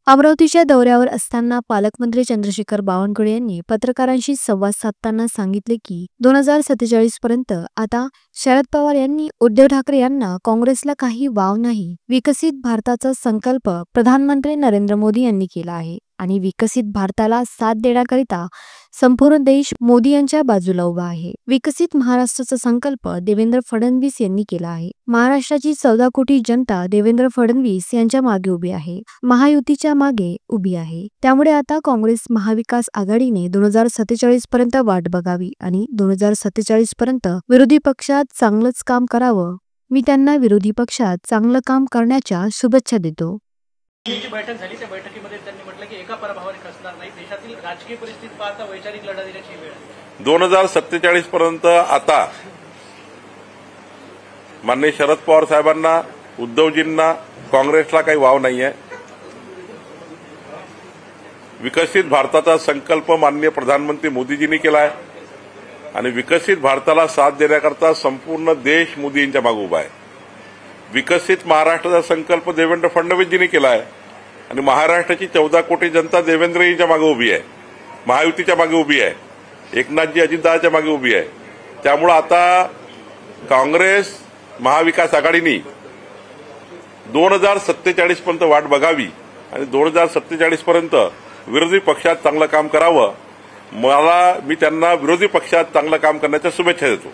अमरावतीच्या दौऱ्यावर असताना पालकमंत्री चंद्रशेखर बावनकुळे यांनी पत्रकारांशी संवाद साधताना सांगितले की 2047 पर्यंत आता शरद पवार यांनी उद्धव ठाकरे यांना काँग्रेसला काही वाव नाही। विकसित भारताचा संकल्प प्रधानमंत्री नरेंद्र मोदी यांनी केला आहे आणि विकसित भारताला साथ देण्याकरिता संपूर्ण देश मोदी यांच्या बाजूला उभा आहे। विकसित महाराष्ट्राचा संकल्प देवेंद्र फडणवीस यांनी केला आहे। महाराष्ट्राची 14 कोटी जनता देवेंद्र फडणवीस यांच्या मागे उभी आहे, महायुतीच्या मागे उभी आहे। त्यामुळे आता काँग्रेस महाविकास आघाडीने 2047 पर्यंत वाट बघावी आणि 2047 पर्यंत विरोधी पक्षात चांगलंच काम करावं। मी त्यांना विरोधी पक्षात चांगलं काम करण्याच्या शुभेच्छा देतो। बैठक झाली, त्या बैठकीमध्ये त्यांनी म्हटलं की एका पराभवाने खचणार नाही, देशातील राजकीय परिस्थिती पाहता वैचारिक लढा देण्याची वेळ आहे। 2047 पर्यंत आता माननीय शरद पवार साहेबांना, उद्धवजींना, काँग्रेसला काही वाव नाहीये। विकसित भारताचा संकल्प माननीय प्रधानमंत्री मोदीजींनी केलाय आणि विकसित भारताला साथ देण्याकरता संपूर्ण देश मोदी यांच्या मागे उभा आहे। विकसित महाराष्ट्राचा संकल्प देवेंद्र फडणवीसजींनी केलाय आणि महाराष्ट्राची 14 कोटी जनता देवेंद्रजींच्या मागे उभी आहे, महायुतीच्या मागे उभी आहे, एकनाथजी अजितदादांच्या मागे उभी आहे। त्यामुळे आता काँग्रेस महाविकास आघाडीने 2047 पर्यंत वाट बघावी आणि 2047 पर्यंत विरोधी पक्षात चांगलं काम करावं। मी त्यांना विरोधी पक्षात चांगलं काम करण्याच्या शुभेच्छा देतो।